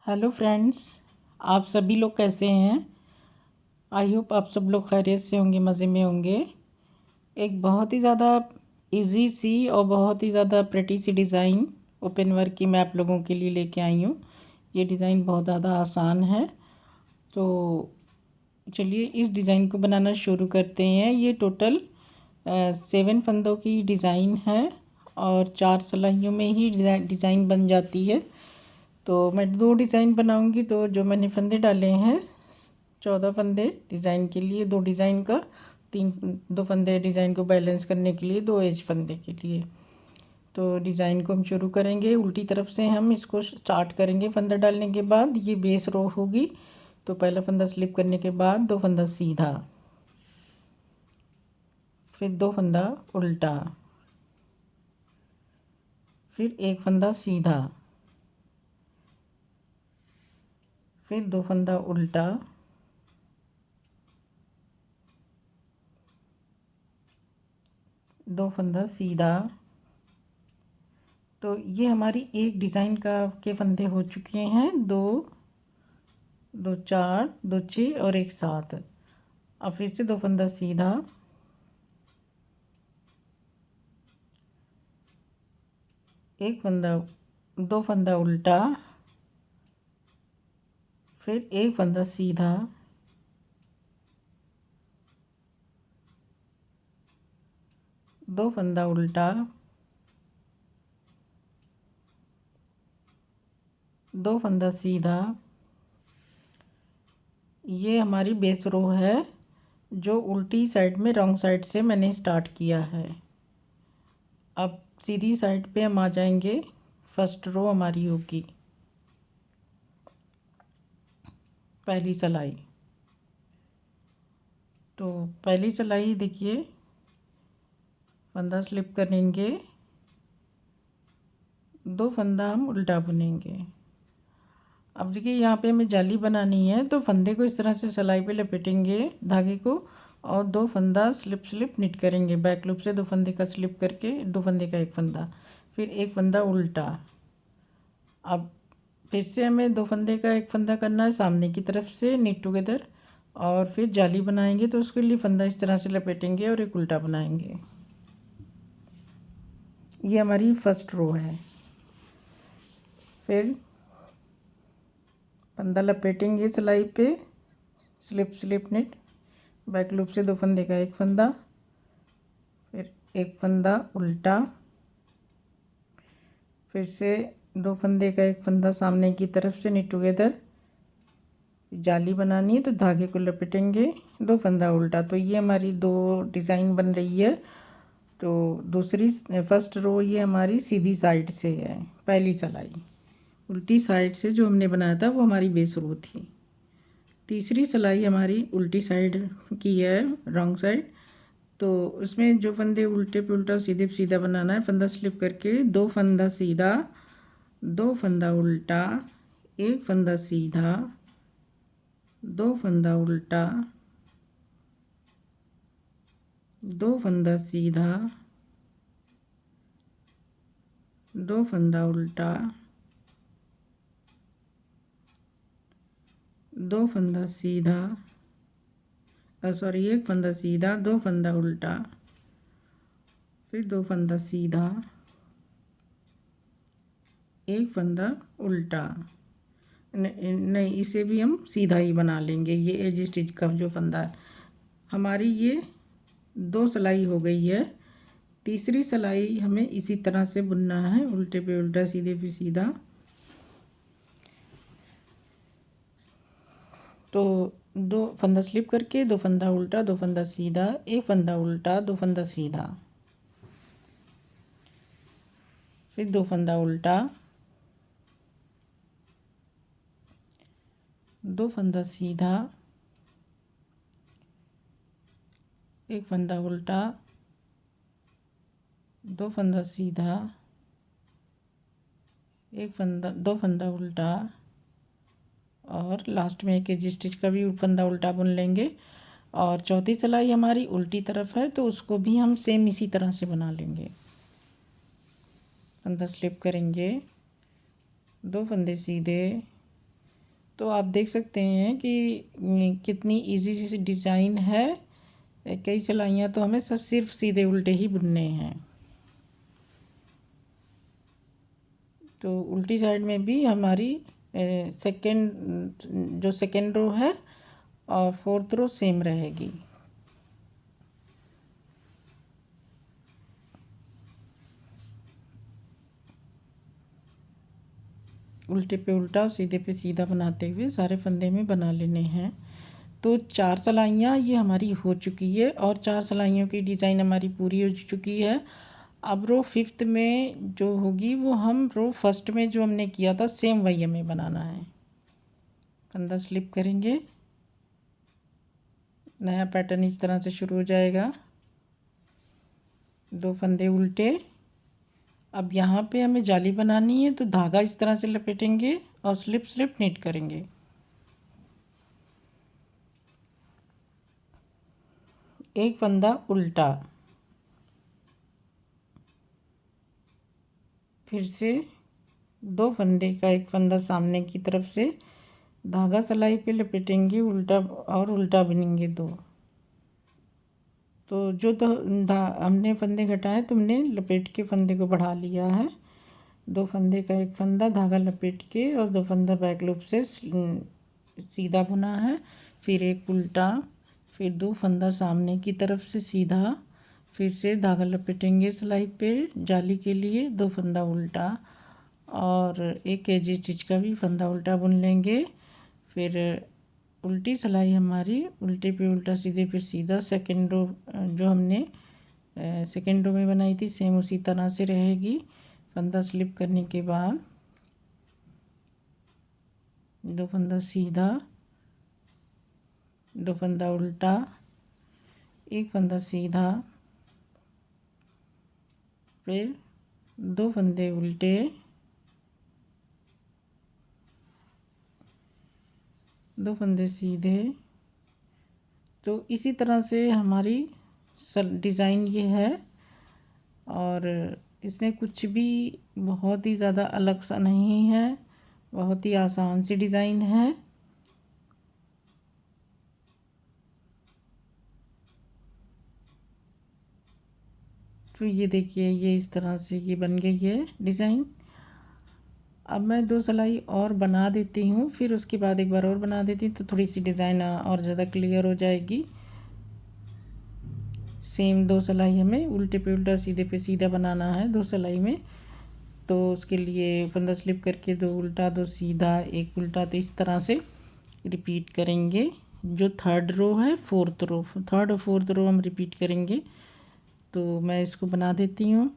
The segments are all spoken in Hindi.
हेलो फ्रेंड्स, आप सभी लोग कैसे हैं। आई होप आप सब लोग खैरियत से होंगे, मज़े में होंगे। एक बहुत ही ज़्यादा इजी सी और बहुत ही ज़्यादा प्रेटी सी डिज़ाइन ओपन वर्क की मैं आप लोगों के लिए लेके आई हूँ। ये डिज़ाइन बहुत ज़्यादा आसान है, तो चलिए इस डिज़ाइन को बनाना शुरू करते हैं। ये टोटल 7 फंदों की डिज़ाइन है और 4 सिलाइयों में ही डिज़ाइन बन जाती है। तो मैं 2 डिज़ाइन बनाऊंगी, तो जो मैंने फंदे डाले हैं 14 फंदे डिज़ाइन के लिए, 2 डिज़ाइन का 2 फंदे डिज़ाइन को बैलेंस करने के लिए, 2 एज फंदे के लिए। तो डिज़ाइन को हम शुरू करेंगे उल्टी तरफ से, हम इसको स्टार्ट करेंगे। फंदा डालने के बाद ये बेस रो होगी, तो पहला फंदा स्लिप करने के बाद 2 फंदा सीधा, फिर 2 फंदा उल्टा, फिर 1 फंदा सीधा, फिर 2 फंदा उल्टा, दो फंदा सीधा। तो ये हमारी एक डिज़ाइन का के फंदे हो चुके हैं, 2 2 4 2 6 और 1 7। अब फिर से 2 फंदा सीधा, एक फंदा, 2 फंदा उल्टा, फिर 1 फंदा सीधा, दो फंदा उल्टा, 2 फंदा सीधा। ये हमारी बेस रो है जो उल्टी साइड में रॉन्ग साइड से मैंने स्टार्ट किया है। अब सीधी साइड पे हम आ जाएंगे, फर्स्ट रो हमारी होगी पहली सिलाई। तो पहली सिलाई देखिए, फंदा स्लिप करेंगे, 2 फंदा हम उल्टा बुनेंगे। अब देखिए यहाँ पे हमें जाली बनानी है, तो फंदे को इस तरह से सिलाई पे लपेटेंगे धागे को, और 2 फंदा स्लिप स्लिप निट करेंगे। बैक लूप से 2 फंदे का स्लिप करके 2 फंदे का 1 फंदा, फिर 1 फंदा उल्टा। अब फिर से हमें 2 फंदे का 1 फंदा करना है सामने की तरफ से निट टुगेदर, और फिर जाली बनाएंगे। तो उसके लिए फंदा इस तरह से लपेटेंगे और एक उल्टा बनाएंगे। ये हमारी फर्स्ट रो है। फिर फंदा लपेटेंगे सिलाई पे, slip slip knit, back loop से 2 फंदे का 1 फंदा, फिर 1 फंदा उल्टा, फिर से 2 फंदे का 1 फंदा सामने की तरफ से निट टुगेदर। जाली बनानी है तो धागे को लपेटेंगे, 2 फंदा उल्टा। तो ये हमारी 2 डिज़ाइन बन रही है। तो दूसरी फर्स्ट रो ये हमारी सीधी साइड से है, पहली सिलाई। उल्टी साइड से जो हमने बनाया था वो हमारी बेस रो थी। तीसरी सिलाई हमारी उल्टी साइड की है, रॉन्ग साइड। तो उसमें जो फंदे उल्टे पे उल्टा सीधे पे सीधा बनाना है, फंदा स्लिप करके 2 फंदा सीधा, 2 फंदा उल्टा, 1 फंदा सीधा, 2 फंदा उल्टा, 2 फंदा सीधा, 2 फंदा उल्टा, 2 फंदा सीधा, सॉरी 1 फंदा सीधा, 2 फंदा उल्टा, फिर 2 फंदा सीधा, 1 फंदा उल्टा। नहीं, इसे भी हम सीधा ही बना लेंगे। ये एज स्टिच का जो फंदा है हमारी, ये 2 सिलाई हो गई है। तीसरी सिलाई हमें इसी तरह से बुनना है, उल्टे पे उल्टा सीधे पे सीधा। तो 2 फंदा स्लिप करके 2 फंदा उल्टा, 2 फंदा सीधा, 1 फंदा उल्टा, 2 फंदा सीधा, फिर 2 फंदा उल्टा, 2 फंदा सीधा, 1 फंदा उल्टा, 2 फंदा सीधा, 1 फंदा, 2 फंदा उल्टा, और लास्ट में एक एज स्टिच का भी फंदा उल्टा बुन लेंगे। और चौथी सिलाई हमारी उल्टी तरफ है, तो उसको भी हम सेम इसी तरह से बना लेंगे। फंदा स्लिप करेंगे, 2 फंदे सीधे, तो आप देख सकते हैं कि कितनी इजी सी डिज़ाइन है। कई सिलाइयाँ तो हमें सब सिर्फ सीधे उल्टे ही बुनने हैं। तो उल्टी साइड में भी हमारी जो सेकेंड रो है और फोर्थ रो सेम रहेगी। उल्टे पे उल्टा और सीधे पे सीधा बनाते हुए सारे फंदे में बना लेने हैं। तो 4 सिलाइयाँ ये हमारी हो चुकी है और 4 सिलाइयों की डिज़ाइन हमारी पूरी हो चुकी है। अब रो 5th में जो होगी वो हम रो 1st में जो हमने किया था सेम वही हमें बनाना है। फंदा स्लिप करेंगे, नया पैटर्न इस तरह से शुरू हो जाएगा। 2 फंदे उल्टे। अब यहाँ पे हमें जाली बनानी है तो धागा इस तरह से लपेटेंगे और स्लिप स्लिप नीट करेंगे। एक फंदा उल्टा, फिर से 2 फंदे का एक फंदा सामने की तरफ से धागा सिलाई पे लपेटेंगे, उल्टा और उल्टा बुनेंगे 2। तो जो हमने फंदे घटाए तो हमने लपेट के फंदे को बढ़ा लिया है। 2 फंदे का एक फंदा धागा लपेट के और 2 फंदा बैक लूप से सीधा बुना है, फिर एक उल्टा, फिर 2 फंदा सामने की तरफ से सीधा, फिर से धागा लपेटेंगे सिलाई पे जाली के लिए, 2 फंदा उल्टा और एक एजी स्टिच का भी फंदा उल्टा बुन लेंगे। फिर उल्टी सिलाई हमारी उल्टे पे उल्टा सीधे पे सीधा सेकेंड रो जो हमने सेकेंड रो में बनाई थी सेम उसी तरह से रहेगी। फंदा स्लिप करने के बाद 2 फंदा सीधा, 2 फंदा उल्टा, एक फंदा सीधा, फिर 2 फंदे उल्टे, 2 फंदे सीधे। तो इसी तरह से हमारी डिज़ाइन ये है और इसमें कुछ भी बहुत ही ज़्यादा अलग सा नहीं है, बहुत ही आसान सी डिज़ाइन है। तो ये देखिए ये इस तरह से ये बन गई है डिज़ाइन। अब मैं 2 सिलाई और बना देती हूँ, फिर उसके बाद एक बार और बना देती हूँ तो थोड़ी सी डिज़ाइन और ज़्यादा क्लियर हो जाएगी। सेम 2 सिलाई हमें उल्टे पे उल्टा सीधे पे सीधा बनाना है 2 सिलाई में। तो उसके लिए फंदा स्लिप करके 2 उल्टा 2 सीधा, एक उल्टा, तो इस तरह से रिपीट करेंगे। जो थर्ड रो है थर्ड और फोर्थ रो हम रिपीट करेंगे। तो मैं इसको बना देती हूँ।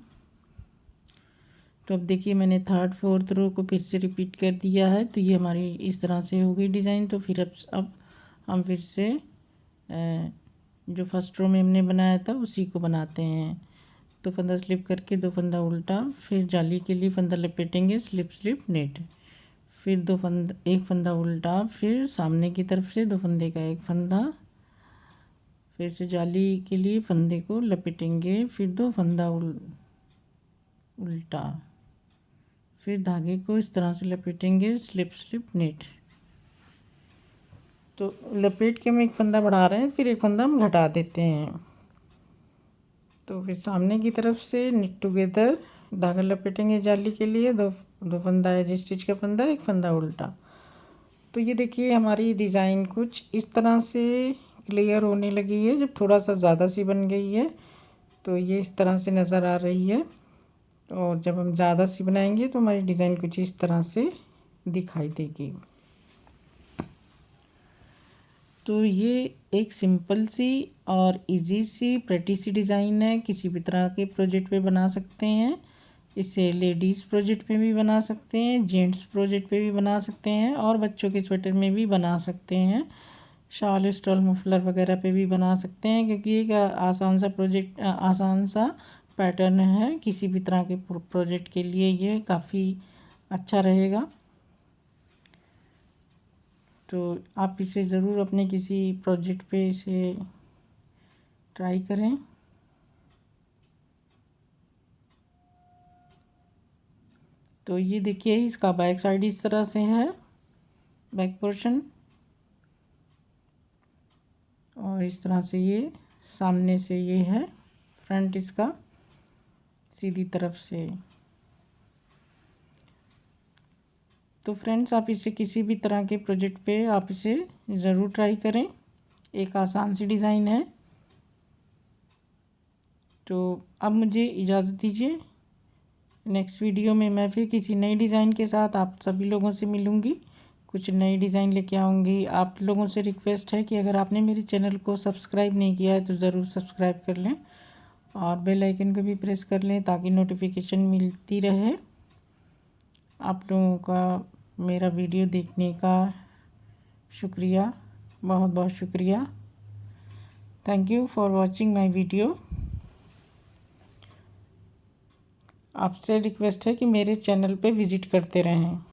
तो अब देखिए मैंने थर्ड फोर्थ रो को फिर से रिपीट कर दिया है। तो ये हमारी इस तरह से हो गई डिज़ाइन। तो फिर अब हम फिर से जो फर्स्ट रो में हमने बनाया था उसी को बनाते हैं। तो फंदा स्लिप करके 2 फंदा उल्टा, फिर जाली के लिए फंदा लपेटेंगे, स्लिप स्लिप नेट, फिर एक फंदा उल्टा, फिर सामने की तरफ से 2 फंदे का एक फंदा, फिर से जाली के लिए फंदे को लपेटेंगे, फिर 2 फंदा उल्टा, फिर धागे को इस तरह से लपेटेंगे, स्लिप स्लिप नेट। तो लपेट के हम एक फंदा बढ़ा रहे हैं, फिर एक फंदा हम घटा देते हैं। तो फिर सामने की तरफ से निट टुगेदर धागा लपेटेंगे जाली के लिए, दो फंदा है जिस स्टिच का फंदा, एक फंदा उल्टा। तो ये देखिए हमारी डिज़ाइन कुछ इस तरह से क्लियर होने लगी है। जब थोड़ा सा ज़्यादा सी बन गई है तो ये इस तरह से नज़र आ रही है, और जब हम ज़्यादा सी बनाएंगे तो हमारी डिज़ाइन कुछ इस तरह से दिखाई देगी। तो ये एक सिंपल सी और इजी सी प्रेटी सी डिज़ाइन है। किसी भी तरह के प्रोजेक्ट पे बना सकते हैं। इसे लेडीज़ प्रोजेक्ट पे भी बना सकते हैं, जेंट्स प्रोजेक्ट पे भी बना सकते हैं, और बच्चों के स्वेटर में भी बना सकते हैं, शॉल स्टॉल मफलर वगैरह पे भी बना सकते हैं। क्योंकि एक आसान सा पैटर्न है। किसी भी तरह के प्रोजेक्ट के लिए ये काफ़ी अच्छा रहेगा। तो आप इसे ज़रूर अपने किसी प्रोजेक्ट पे इसे ट्राई करें। तो ये देखिए इसका बैक साइड इस तरह से है। बैक पोर्शन, और इस तरह से ये सामने से ये है फ्रंट इसका सीधी तरफ से। तो फ्रेंड्स, आप इसे किसी भी तरह के प्रोजेक्ट पे आप इसे ज़रूर ट्राई करें। एक आसान सी डिज़ाइन है। तो अब मुझे इजाज़त दीजिए। नेक्स्ट वीडियो में मैं फिर किसी नई डिज़ाइन के साथ आप सभी लोगों से मिलूँगी, कुछ नई डिज़ाइन लेके आऊँगी। आप लोगों से रिक्वेस्ट है कि अगर आपने मेरे चैनल को सब्सक्राइब नहीं किया है तो ज़रूर सब्सक्राइब कर लें और बेल आइकन को भी प्रेस कर लें ताकि नोटिफिकेशन मिलती रहे। आप लोगों का मेरा वीडियो देखने का शुक्रिया, बहुत बहुत शुक्रिया। Thank you for watching my video. आपसे रिक्वेस्ट है कि मेरे चैनल पे विज़िट करते रहें।